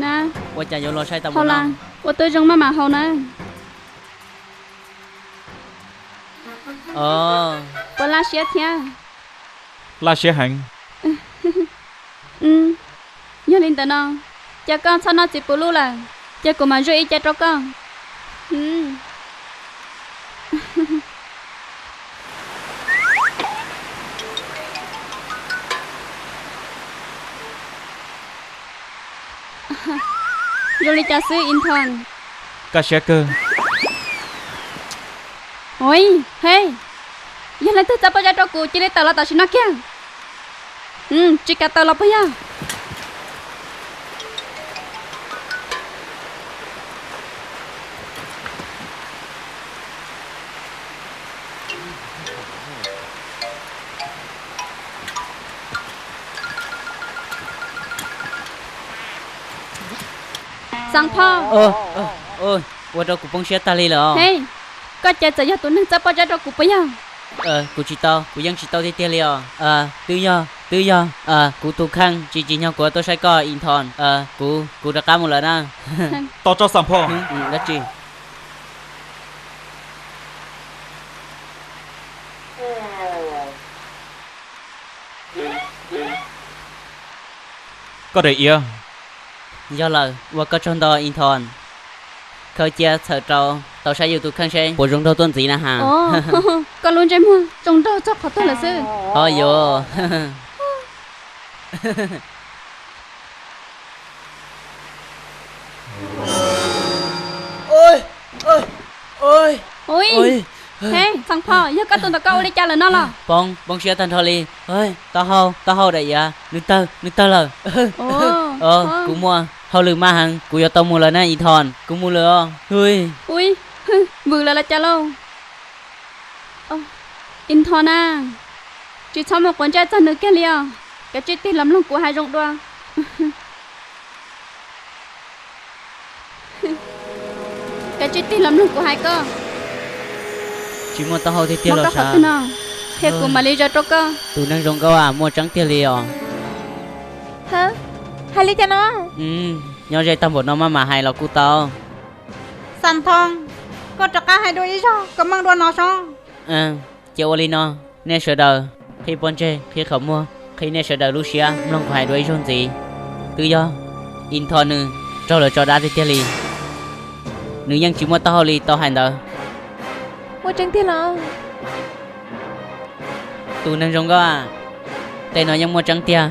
nè 我家有落晒到 好 不 là 呢？ 我对中妈妈好呢 哦， 我拉些天 là sẽ hành nhớ lên tận nó cha con sao nó chỉ bù lu là cha của mà rồi cha cho con rồi đi cha sư in thon cả sẽ cơ ôi hey giờ lại tôi chấp bao cho cô chỉ lấy tao là tao xin nó kia chỉ cả tao là bao nhiêu sang pho 哦，我这古崩血打理了。 hey có cha sẽ cho tụi nó chấp bao cho cô bao nhiêu 古知道，古ยัง知道啲啲了。对呀，古杜康，只nhau của tôi sẽ có in thon。古đã cá một lần à. tao cho sản phẩm Đó chị. có để ý Do là, tôi có trong đó in thon. Khởi chia sợ trâu, tao sẽ yêu tụi khăn sen. Bộ rung đâu tuần gì nè hả? ồ con luôn chơi mua trồng đâu cho khó tôi là sư Ôi dồi. Ôi. ôi hey sang pho giờ có tụi tao câu đi cha là nó là Bông xe thành thôi đi. Ôi, tao hầu đây à. Nước tơ lờ. Cú mua. Hầu lử mà hằng, cú cho tao mua lần này in thon. Cú mua lừa. Ui. ui vừa là cha lâu in thon à chỉ cho một con trai chân nữa kia liền cái chuyện tin lắm luôn của hai rộng đoa cái chuyện tin lắm luôn của hai cơ Chỉ mua tao hầu thì tiêu mà là có sao? khó tin nào thế của mà lấy ra cho cơ Tụi năng rong câu à, mua trắng tiêu liều. Hả? Hai ly cho nó. Nhau dây tâm một nó mà hay là cú tao. Sàn thong. Có trắc cá hai đôi ý sao? Có mang đua nó sao? Chiều oli nó, nè sợ đời. Khi bon chê, khi khẩu mua, khi nè sợ đời Lucia, lòng phải đuôi rôn gì. Tự do, in thon nữ, cho lời cho đá thì tiêu li. Nữ nhân chỉ mua tao li tao hành đời. Mua trứng thì nó. Tụi năng rong câu à, tên nóยังmua trắng tia.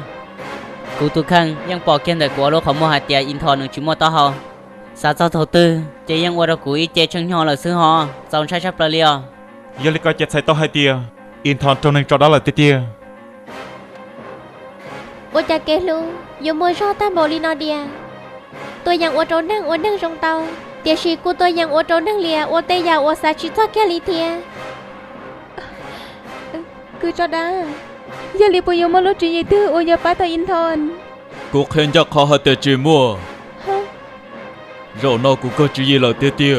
Cú tụi khăn,ยังbỏ kiên đời của lô khẩu mua hạt tia in thon nữ chỉ mua tao hầu. Xã giao thầu tư, chếยังqua đâu cú ý chế chân nhỏ là sư họ, dòng sai sắp là liều. giờ lại coi chết sai tao hai tia in thon trong nên cho đó là tia Ủa cha kê luôn. Dù mua cho ta bồ li nó đìa. Tôi yang ủa nâng trong tàu. Tiệt sĩ của tôi yang ủa trốn nâng lìa. Ủa tê ya ủa xa chỉ thoát kia lì thìa. Cứ cho đá. Giờ lì bùi dù mua lúc chuyện gì tư. Ủa giờ bá tao in thon. cô khen cho khó hạt tiền chỉ mua rồi nó cũng có chỉ là tia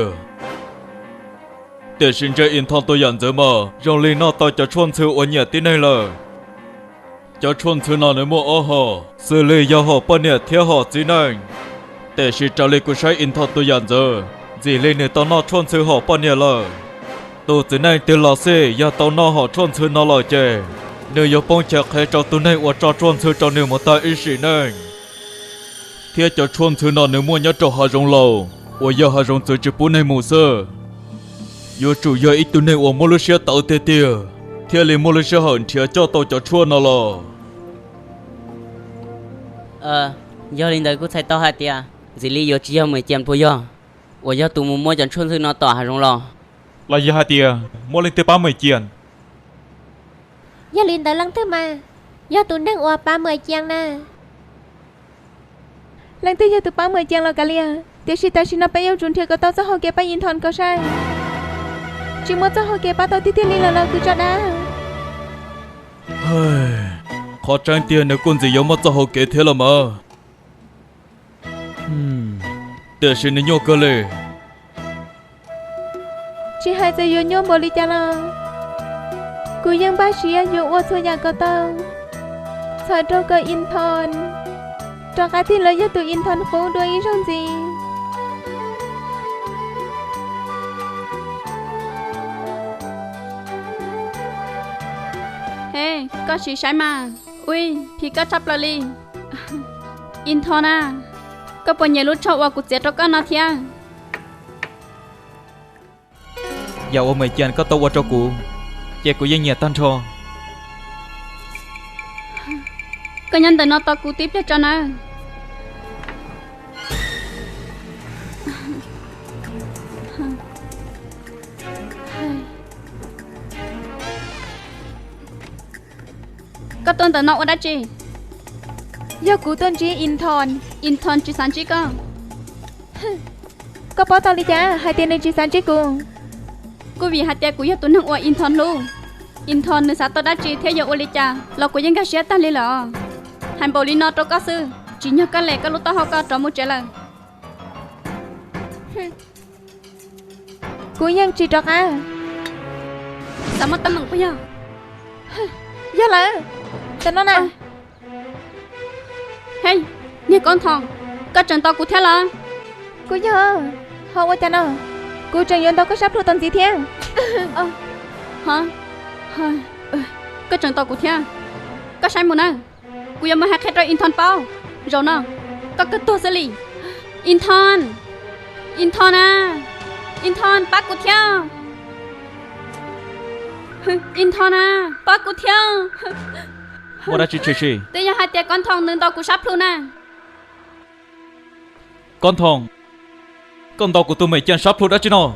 để xin chơi in thon tôi nhận giờ mà rồi lên nó tao cho chuan sư ở nhà tí này là cho chuan sư nó nữa mua ô hồ xử lý do họ bao nhiêu theo họ tí này để xin trả lời của sai in thon tôi nhận giờ gì lên nữa tao nó chuan sư họ bao nhiêu là tôi tí này tiền là xe giờ tao nó họ chuan sư nó là chè nếu yêu bông chạc hay cho tôi này ở cho chuan sư cho nếu một tay ý sĩ này thiết cho chuan sư nó nếu mua nhớ cho họ rong lầu ở giờ họ rong sư chỉ bún này mù sơ yo chủ yo ít tu này ở Malaysia tạo tê tê, theo liền Malaysia hận thì cho tao cho chua nó lo. Do linh đời của thầy tao hạt tia, dì li yo chỉ cho mày chém thôi do, ở do tụi mua chẳng chuôn sư nó tỏ hà rong lo. Là gì hả tia, mua lên tới 30 chiên. Giờ liền tới lăng thứ mà. Giờ tụi nâng ủa 30 chiang nè. Lần thứ giờ tụi 30 chiang là cả lia. Tiệt sĩ ta xin nó bây yêu chuẩn thiệt có tao sẽ hồi kê ba in thon có sai. Chỉ muốn cho hồi kê ba tao tí tiền đi là cứ cho đá. Khó tránh tiền nếu con gì giống mất cho họ kể thế là mà. Để xin nó nhô cơ lệ. Chỉ hai giờ vô nhôm bồ li cha là. Cứ dân bác sĩ vô ô thôi nhà có tao. Sợ trâu cơ in thon. cho cái thì lấy cho tụi in thon khô đuôi ý rồi gì Hey, có gì sai mà. Ui, thì có chấp lại đi. In thon à. Có bao nhiêu lúc cho của chết cho con nó thia. Dạo ông mày chàng có tàu cho cụ. Chè của dân nhà tan trò. Có nhân tới nó to cụ tiếp cho nó. Có tuần tới nó ở đây chị. giờ cụ tên chỉ in thon chỉ sáng chị có. có bao tao đi cha hai tiền này chỉ sản chỉ cụ Cô vì hạt tiền của tôi nâng ở in thon luôn. In thon nơi xã tôi đã chị theo giờ ở đây cha. Là của dân các xe ta lên lọ. Hành bộ lý nó cho có sư. Chỉ nhớ cái lệ cái lúc tao học có trò một trẻ lần. cụ dân chỉ trọc à Sao mất tâm mừng bây giờ. giờ là tên nó nè Hey, nghe con thằng. Có trận tao của thế là. cụ giờ họ qua cha nó cụ chẳng yon tao có sắp luôn tuần gì thế Hả? Có trận tao của thế. Có sai một nè. Cô em mới hát rồi in thon bao. Rồi nào. Có cáiตัวxử lý. In thon. In thon à. In thon bác của theo. In thon à. Bác của theo. Mua đã chị. Bây giờ hai con thằng nâng tao của sắp luôn nè. Con thòng. Con tàu của tụi mày chàng sắp luôn đã chứ nó.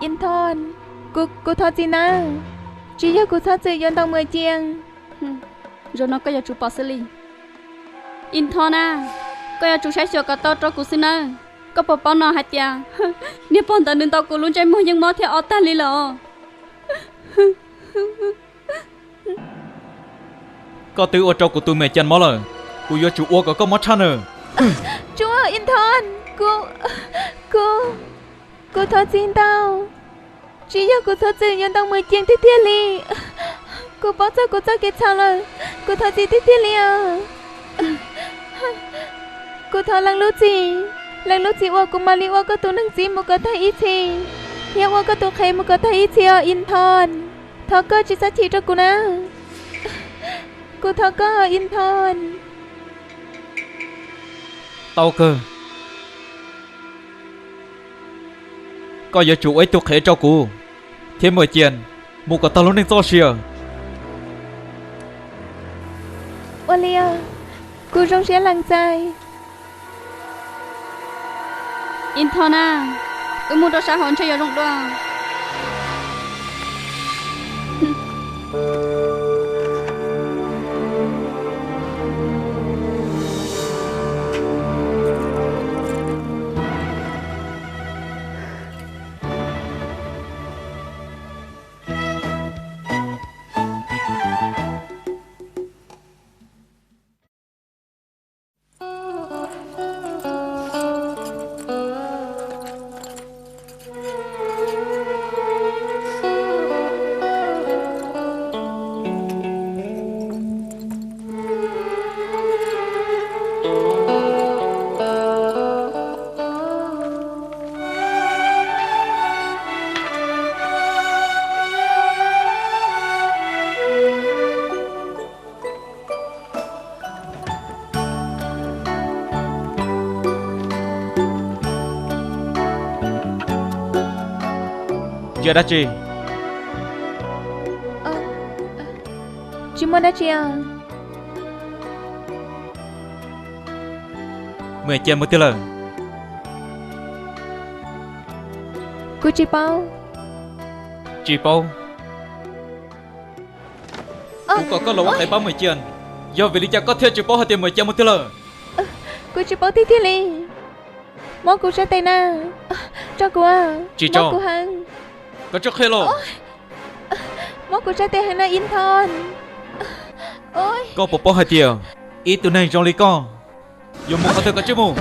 in thon cụ thọ gì nè chỉ cho cụ thọ gì yon tao 10 chiang Rồi nó có giờ chú bỏ xử lý. In thon à. Có giờ chú sai sửa cả tao cho cô xin nè. Có bỏ bao nó hai tia. Nếu bọn ta nâng tao của luôn chạy mô nhưng mô theo ổ ta lý lọ. Có tự ở trong của tụi mày chàng máu rồi. Cụ yo chủ ô có mất chăn rồi. chúa in thon cụ thọ gì tao chỉ cho cụ thọ gì yon tao 10 chiang tiếp theo li cụ bỏ cho cụ cho cái sao rồi cụ thọ gì tiếp theo li à cụ thọ lăng lúc gì ô cụ mà li ô có tụ nâng gì một cái thay ít thì theo ô có tụ khay một cái thay ít thì in thon thọ cơ chỉ sát chỉ cho cụ nè cụ thọ cơ in thon Tao cơ. Có giờ chủ ấy tục khế cho cụ. Thêm 10 chàng. Một cái tao lúc nên cho xìa. ô lia cụ rong sẽ lăng dài In thon à. Mua đồ xã hội cho giờ rộng đồ. Giờ đã chị. chỉ muốn đã chị à 10 chàng một tiêu lần. cụ chỉ bao Chị bao. Cụ có lỗ phải báo 10 chàng. Do vì lý do có thể chị bao hai tiền 10 chàng một tiêu lần. cụ chỉ bao tiếp theo li món cụ sẽ tay nè cho cụ à Chị cho. món cụ hàng Có cho khê lô. món cụ sẽ tay hàng là in thon ôi Con bộ bao hai tiền. Ý tụi này trong lý con. Dùng một có thể có chứ mù.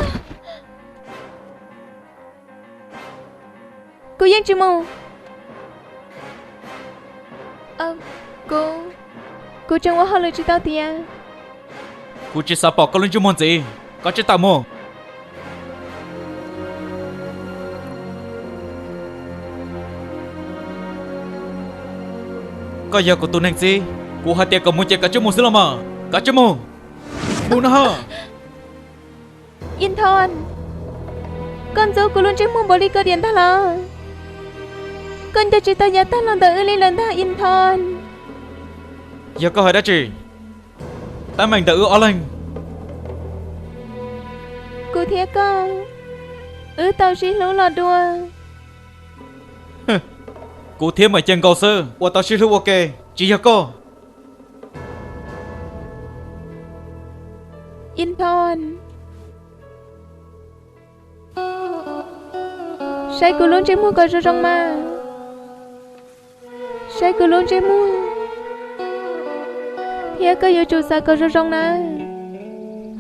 cụ dân chị mù cụ chẳng có hỏi lời chị tao tiền Cô chỉ sao bỏ có lên cho món gì? Có chỉ tao mô. Có giờ của tôi nên gì? Cô hãy tiệc có muốn chơi cả chút một xíu mà. Cả chút một. Muốn hả? In thon. Con dâu của luôn trên mông bò đi cơ điện ta là. Con cho chị ta nhà ta lần tới lên lần ta in thon. Giờ có hỏi đã chị. Ta mình đã ưa ó lên. Cô thiệt con. Tao chỉ lũ lọt đùa. Cô thiếp mà chân cầu sơ. Ủa tao xin lúc ok. Chị giờ có. In thon. Sai cô luôn trên mông có rồi rong mà. Sai cô luôn trên mông. Thiệt có yêu chủ xa có rồi rong nè.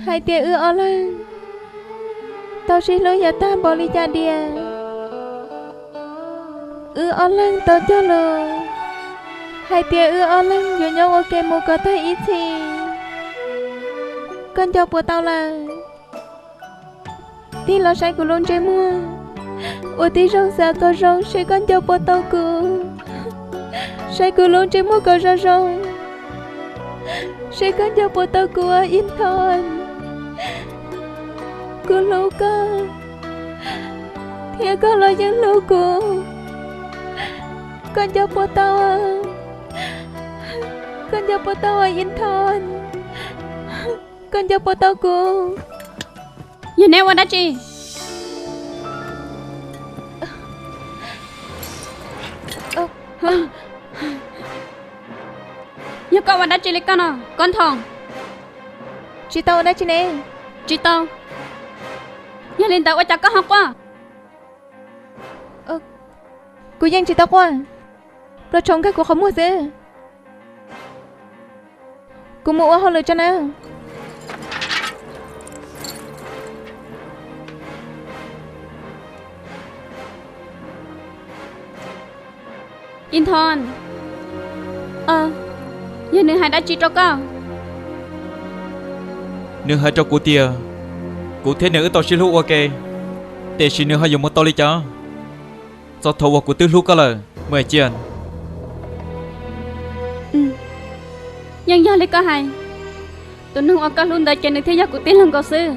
Hai tia ó lên. Tao xin lỗi nhà ta bỏ đi cha đìa. Ó lên tao cho lờ. Hai tia ó lên dù nhau ok một có thấy ít thì. Con cho của tao là. Tí lo sai của luôn trên mua. Ủa tí rong xa có rong sẽ con cho của tao của. Sai của luôn trên mua có ra rong. Sẽ con cho của tao của in thon. Cô lâu ca thiệt có là những lâu cô. Con cho bố tao à. Con cho bố tao à in thon. Con cho bố tao cô. Giờ nè qua đã chị. Giờ con qua đã chị lấy con à. Con thòng. Chị tao đây chị nè. Chị tao. Giờ lên tao qua chắc có học quá. Cô dân chị tao qua. Rồi trông cái cô không mua gì. Cô mua hoa lửa cho nào. In thon. Giờ nữ hai đã chị cho con. Nếu hai cho cô tia. Cô thế nữa tao xin lúc ok. Để xin nữa hai dùng một tao đi cho. Do thầu của tư lúc có là mời chuyện. Nhưng giờ lấy có hay. Tụi nông ở các luôn đại trên được thế giới của tiếng lần cầu sư.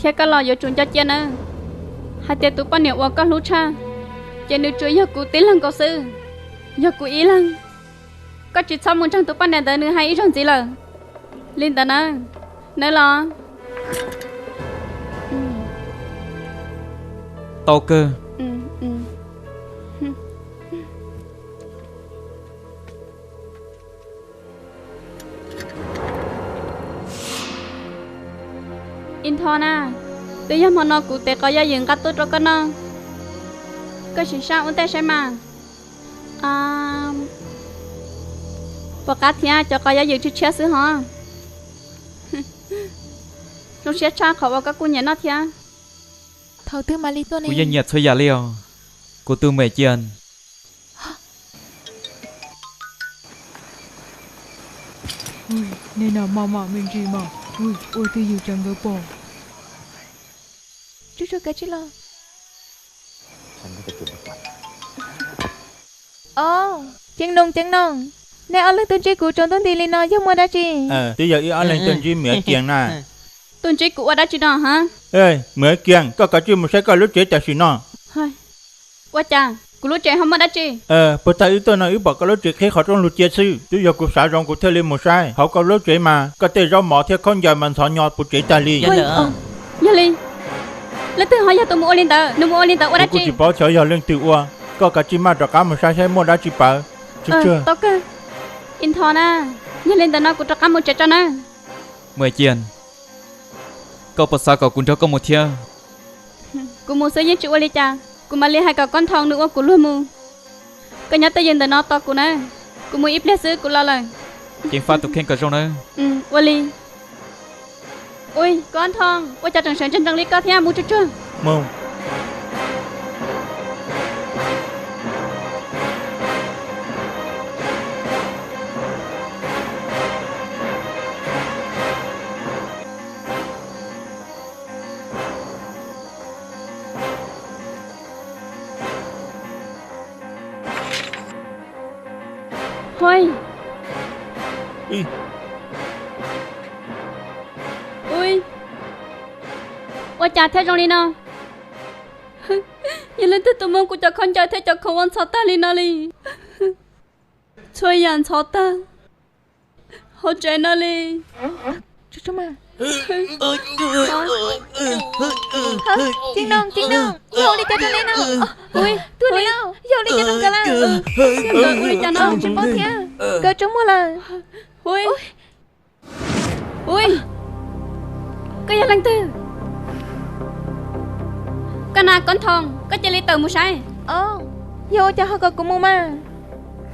Thế các lò giờ chuẩn cho trên nữa. Hai tiệt tụi con nhiều ở các lúc cha. Trên được chuối giờ của tiếng lần cầu sư. Giờ của ý lần. Có chuyện xong một trong tụi con đàn tới nữa hay ý rồi gì là. Linh tận à. Nơi lo. Tao cơ. In thon à. Tự nhiên mà nó cụ thể có gia dựng các tốt cho con nó. Có chuyện sao ổn tệ xem mà. Và cá thịa cho có gia dựng chút chết xứ hả. Lúc chết cha khẩu vào các cô nhớ nó thịa. Thầu tư mà lý tôi Cô này. dân nhật thôi giả liều. Cô tư mời chuyện. Ui, nên nào mà mình gì mà. Ui tôi yêu chẳng gỡ bỏ. Chú cho cái chứ lo. Chẳng nông. Nè ở lên tuần trí của trốn tuần thì lên nói cho mua đã chị. Bây giờ yêu lên tuần trí mẹ kiêng nè. Tuần trí của đã chị đó hả? Ê, mẹ kiêng, có cả chú một sẽ có lúc chế tại xí nó. Quá chà, của lúc trẻ không mà đã chị. Bữa ta ý tôi nói ý bảo có lúc chế khi họ trong lúc chế sư. Tôi giờ cuộc xã rộng của thơ lên một sai. Họ có lúc chế mà, có thể rau mỏ theo con dài mình thọ nhọt của chế tài li. Dạ lỡ. Giờ lên. Lấy từ hỏi giờ tôi mua lên tờ, nó mua lên tờ qua đã Cô chị. chỉ bảo cho giờ lên tự ua. Có cả chỉ mà cho cá một sai sẽ mua đã chỉ bảo. Chưa. Tốt cơ. In thon à. Giờ lên tờ nó cũng cho cá một trẻ cho nó. Mời chuyện. Cậu bật xa cậu cũng cho có một thia. Cô mua sữa với chị Oli cha. Cô mà lấy hai cậu con thòng nữa của luôn mua. Cô nhớ tới giờ tờ nó to của nó. Cô mua ít lết sữa của lo lời. Chính phát tục khen cả rong nữa. Oli. Ui, con thòng. Ôi cha trần sáng chân trăng lý có thia mua chút chưa? Mông. thôi Ý. ui ôi chả thế rồi đi nào nhìn lên tụi mông của cho con chơi thế cho không ăn sao ta đi nào đi chơi ăn sao ta họ chơi nào đi Chú chú mà. Chính đồng, vô đi cho tôi lên nào. Ui, tôi đi nào, vô đi cho tôi cả là. ui chả nào Chúng bó thia, cơ chúng mua là. ui ui cái gì lăng tư cái nào con thòng cái chơi lấy tờ mua sai Vô cho họ có cùng mua mà.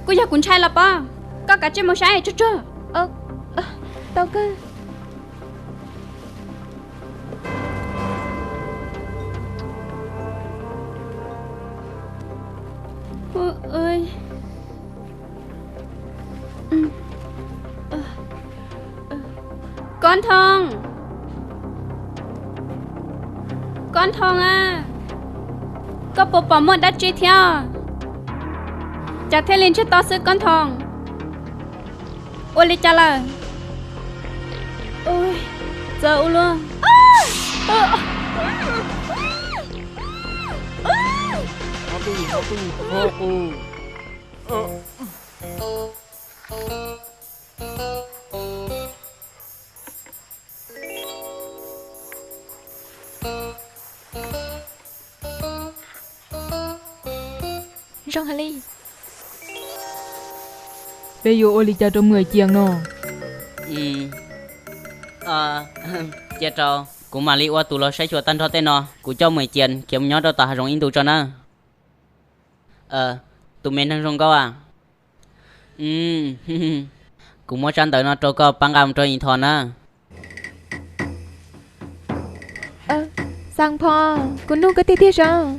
cô giờ cũng sai là ba có cả trên mua sai chút chưa Tao cơ. ơi con thong à có bộ bỏ một đất truy theo chả thể lên cho to sư con thong ôi đi chả là ôi giờ luôn Rong Hà Ly. Bây giờ ôi cha trong người chiang nó. Chết rồi. Cũng mà lý qua tụ lo sẽ chùa tan cho tên nó. Cũng cho mười tiền kiếm nhớ đâu ta rong in tụ cho nó. Tụi mình đang rong câu à. Cũng muốn chăn tới nó cho có băng gam cho in thon á. Sang pho, cũng nu cái tí tí sao.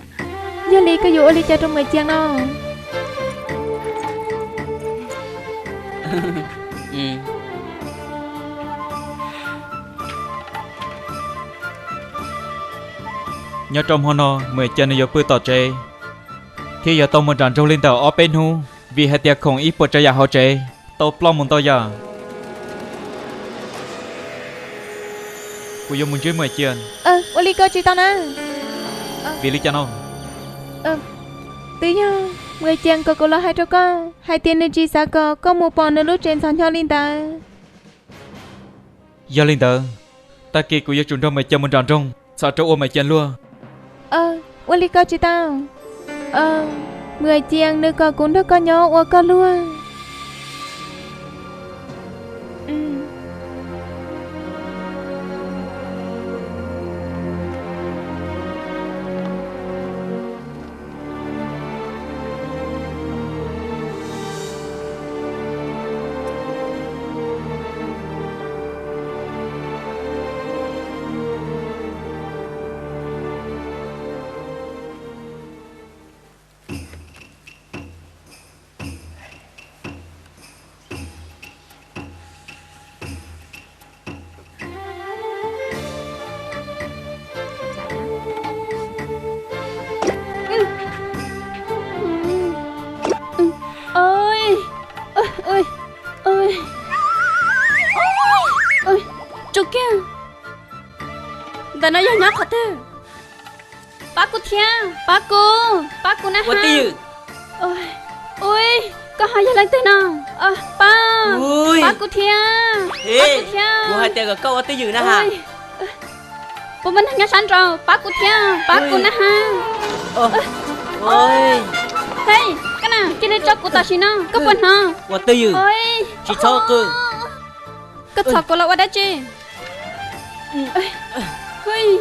Giờ lý cái vô lý cha trong người chiang nó. Nhớ trong hôm nó 10 chân giờ bữa tỏ chế thì giờ tao muốn rán trong lên tàu ở bên hu vì hai tiệc không ít bữa chơi giờ họ chế tao plong muốn tao giờ bây giờ muốn chơi 10 chân Ô lý cơ chị tao nè. vì lý cho nó Tí nhau, người chiang có lo hai cho con. Hai tiền nên chi xa có một bọn nữa lúc trên sàn cho linh ta. giờ lên tàu ta kia cũng giờ chuẩn trong 10 chân muốn rán trong sao trâu ôm 10 chân luôn Ô lý cơ chị tao. Người chiang nữa có cũng được có nhỏ ô có luôn. Đã nói nhắc thật thế. Bác cô thia, bác cô nè ha. Ôi, có hai giờ lên tới nào. Bác cô thia. Cô hai tay câu ở tới dự nè hả? Bố mình nhắc sẵn rồi, bác cô thia, bác cô nè ha. Ôi. Hey, cái nào, cái này cho cô ta xin nào, có buồn hả? Qua tới dự. Chị cho cơ. Cái thọ cô là qua đây chị. Hui.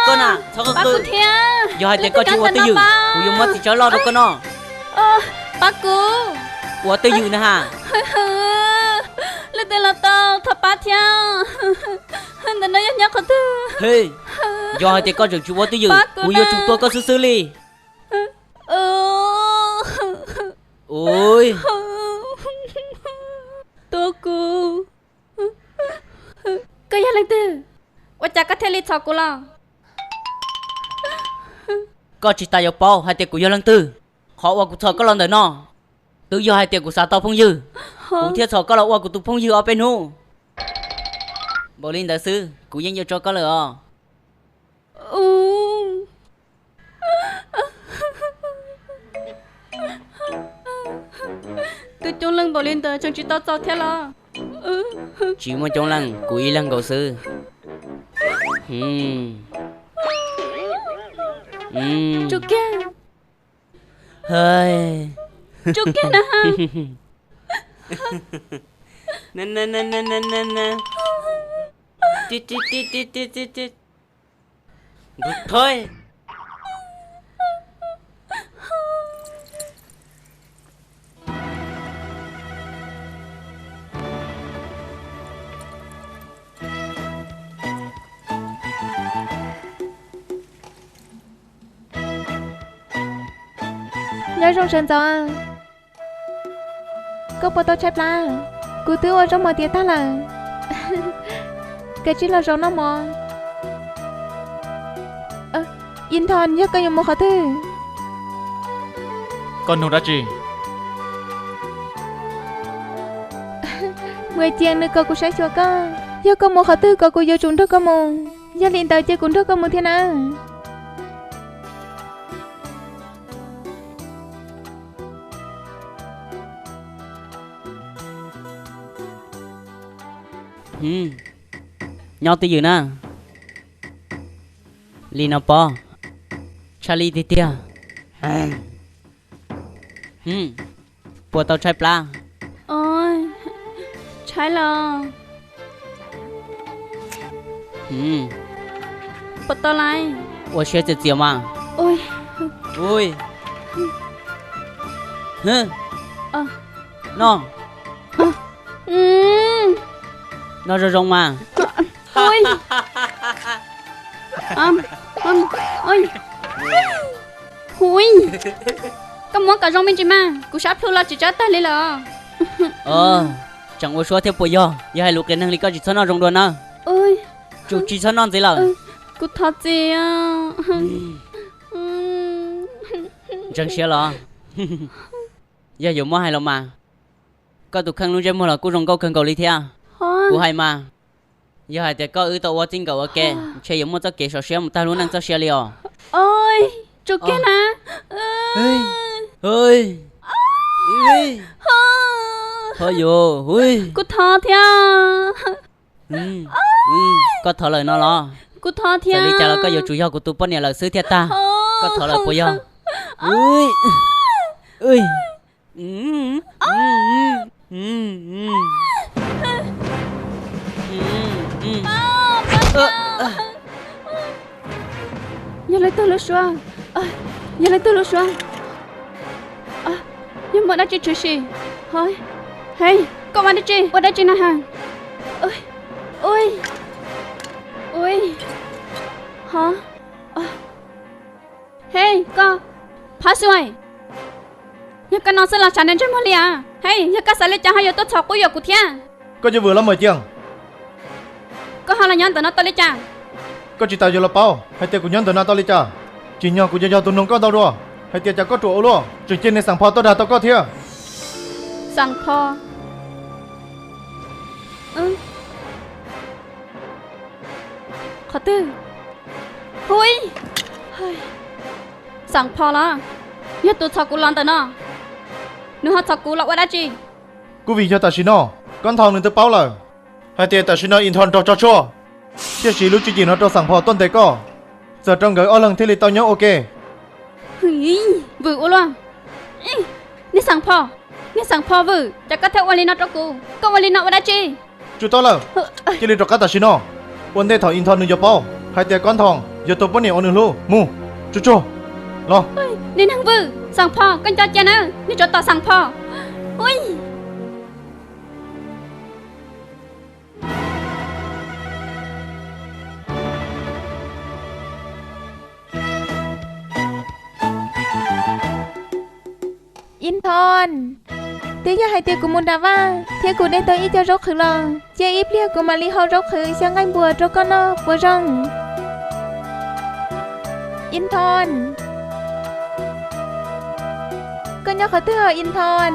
Con à, sao bác cô thia. Giờ hai tay câu chú qua tới dự. Cô dùng mất thì cho lo được con nó. Bác cô. Qua tới dự nè hả? Lên tên là tao, thật bác thia. Đã nói nhắc thật thế. Hey, giờ hai tay câu chú qua tới dự. Cô yêu chúng tôi có sư li. Ôi. Tôi cô. Cái gì lên từ? Ôi chả có thể lý thọ cô là. Có chỉ ta yêu bao hai tay của yêu lăng tư. Họ qua cụ thọ có lần đời nó. tự do hai tiền của sao tao phong dư cụ thiết sọ có là qua của tụ phong dư ở bên hu bộ linh đại sư cụ nhân cho có lỡ tôi trông lưng bỏ lên tờ chẳng chỉ tao sao thế là chỉ một trong lần cụ y lần cầu sư chú kia hơi chú kia nè ha nè nè nè nè nè nè nè tít tít tít tít tít tít tít thôi nhớ trong sân gió có bao tao chép la cứ tư ở trong mọi tiết ta là cái chỉ là giống nó mà yên thon nhớ có nhiều một khó tư con nô đã chi người chiang nơi cô sẽ cho có nhớ có một khó tư cô yêu chúng thôi có một nhớ liền tàu chơi cũng thôi có một thiên nào nhau tí dữ nè Lina po Charlie tí tia Bùa tao trai pla ôi trái là bật tao lại 我学姐姐嘛 ôi ui Ờ. nó nó rồi rong mà ôi ôi ôi có muốn cả rong bên chị mà cú sắp thu là chỉ chết tay lên là chẳng có số theo bùa do hai lúc cái năng lý có chỉ nó rong đuôi nè ôi chủ chỉ nó gì là cú thật gì à chẳng xia lo giờ dùng mua hai lồng mà có tụ khăn luôn cho mua là cú rong câu khăn cầu lý thea cú hai mà giờ hai tiệt có ư tàu qua chính cầu ok chơi dùng mua cho kẻ sò xia một ta luôn ăn cho xia liò ôi chú kia nè ơi thôi vô ui cú thọ theo có thở lời nó lo cú thọ theo giờ đi chả là có nhiều chủ yếu của tụ bọn nhà là xứ thiệt ta có thở lời bồi do ui ui giờ lấy tôi lướt xoa giờ lấy tôi lướt xoa nhưng mà đã chỉ chơi gì thôi hey con ăn đi chị ở đây chị nào hàng ôi hả hey con phá xuôi giờ con nó sẽ là chẳng đến chơi mua liền hey giờ con sẽ lấy cha hay giờ tôi chọc cô giờ của thia có chưa vừa lắm rồi chiang có hai là nhon tao nó tôi lấy cha có chỉ tao giờ là bao hai tiệt của nhân từ nào tao lấy cha chỉ nhau của giờ tụi nông có tao rồi hai tiệt chả có chỗ luôn chỉ trên này sẵn phao tao đã tao có thiệtสั่งพอขอตื้อหุยสั่งพอแล้วอย่าตัวชอกูร้อนแต่น่ะนึกว่าชอกูหลอกว่าได้จี cú vì cho ta xin nó con thằng nên tao bao là hai tiệt ta xin nó in thon cho chua chia sẻ lúc chỉ nó cho sẵn phao tuần tây có giờ trong gửi ở lần thế li tao nhớ ok เฮ้ยวืออ้วนนี่สั่งพอนี่สั่งพอวือจะก็เทวันลีนอตกูก็วันลีนอว่าได้จี chú tao là chỉ li cho cả ta xin nóวันđây thằng in thon nên giờ bao hai tiệt con thằng giờ tụi bọn này ở nương lu mu chú lo นี่นางวือสั่งพอกันจอเจนะนี่จอต่อสั่งพอเฮ้ย yên thon tí giờ hai tiệc của môn đá va tiệc của đây tôi ít cho rốt khử lò chơi ít liếc của mà li hao rốt khử sang anh bùa cho con nó bùa rong yên thon con nhóc khó tư yên thon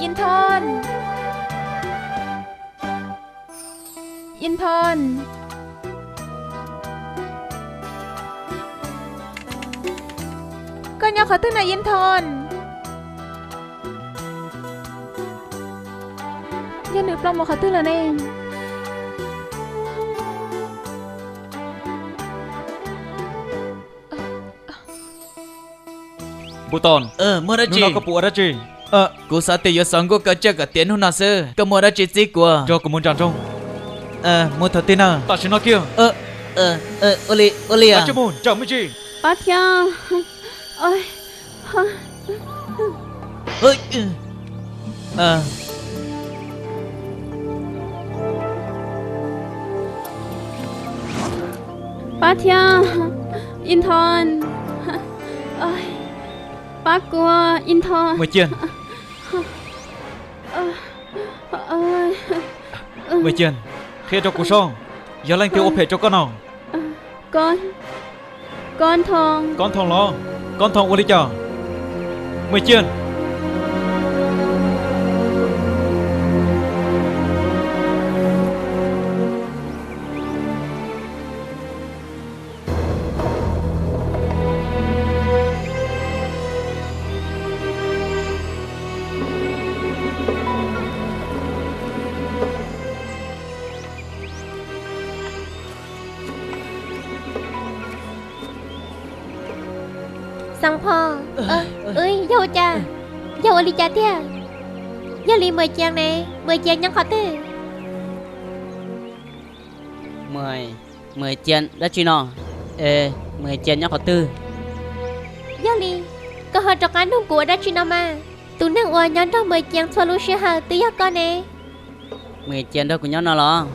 อินทอนอินทอนก็ยังขอตื้อนะอินทอนยังนึกปลอมมาขอตื้อแล้วเอง bố tòn mua ra nó chị nó có bùa ra chị cô sao tiền sống cô chơi cả tiền hôm nào sơ có mua ra chị gì của cho cô muốn tràn trong mua thật tiền à ta xin nó kia Oli ta à chưa muốn chào mấy chị Ba thia ôi ơi ba thia in thon ôi ba của in thon mười chiên ôi mười chiên khi cho cô xong giờ lên tiêu ốp hệ cho con nào con thong con thòng lo con thòng đi chờ mười chiên sang pho ơi dâu cha dâu ở đi cha tia dâu li 10 chàng nè 10 chàng nhân khó tư 10 tiền đó chị nó 10 tiền nhá khó tư dâu li có hơi trọc án đông của đã chi nào mà tụi nâng ua nhóm trong 10 chàng xua lưu xe hờ tư gió con nè 10 tiền đó của nhá nó lo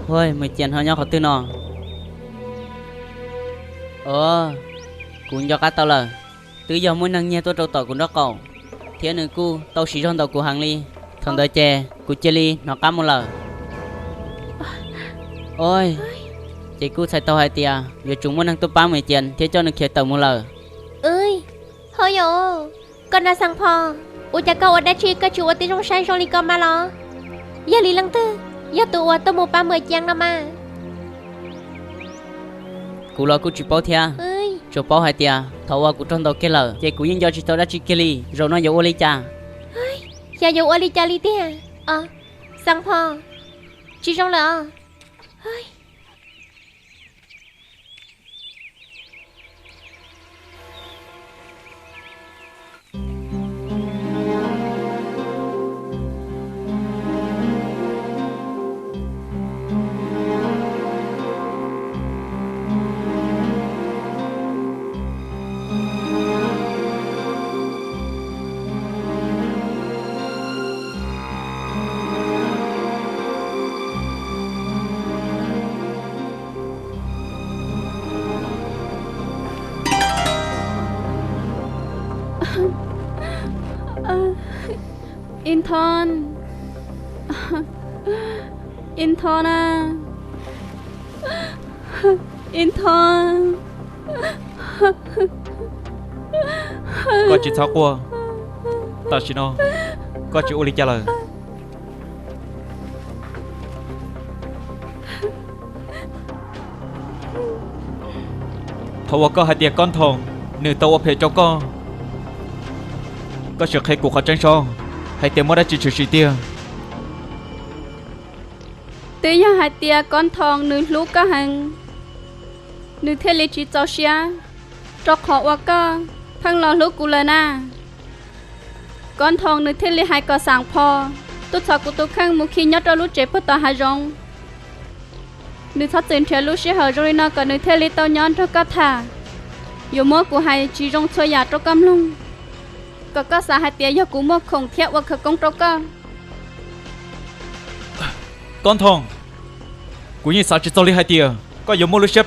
thôi 10 tiền thôi nhá khó tư nó cũng cho các tao là từ giờ muốn nâng nghe tôi trâu tỏi của nó cậu thế nữa cô tao chỉ trong tàu của hàng ly thằng đời chè của chơi ly nó cắm một lần ôi chị cô xài tao hai tia giờ chúng muốn nâng tôi 30 tiền thế cho nó kia tàu một lần ơi thôi yo con đã sang pho ua cha câu ở đã chi cơ chủ ở tí trong sai trong ly con mà lo dâu li lăng tư dâu tụ ua tôi một 30 chàng nào mà cô lo cô chỉ bảo thia ơi cho bảo hai tia thầu qua của trong tàu kia lờ chị cũng yên do chị tao đã chỉ kia ly rồi nó dấu ô ly cha cha dâu ở đi cha li tia sang pho chi trong lỡ ơi in thon in thon à in thon con chỉ sao qua ta xin nó con chỉ đi chờ lời thầu có hai tia con thòng nửa tàu ốp hệ cho con có sự hay cuộc họ tranh so hay tiền mới đã chỉ tia từ giờ hai tia con thong nửa lú cả hàng nửa thế lý chỉ cho xia cho họ qua cơ phăng lò lú cù lờ na con thong nửa thế lý hai cò sàng pho tôi sợ của tôi khăng một khi nhớ cho lú trẻ bớt tao hai rong nửa thoát tiền theo lú sẽ hở rồi na còn nửa thế lý tao nhón cho cá thả dù mua của hai chỉ rong xoay nhà cho cam lung có xã hai tia do cú mua khổng theo và khởi công trâu cơ con thòng cú như sao chỉ cho đi hai tia có giống mua lưu xếp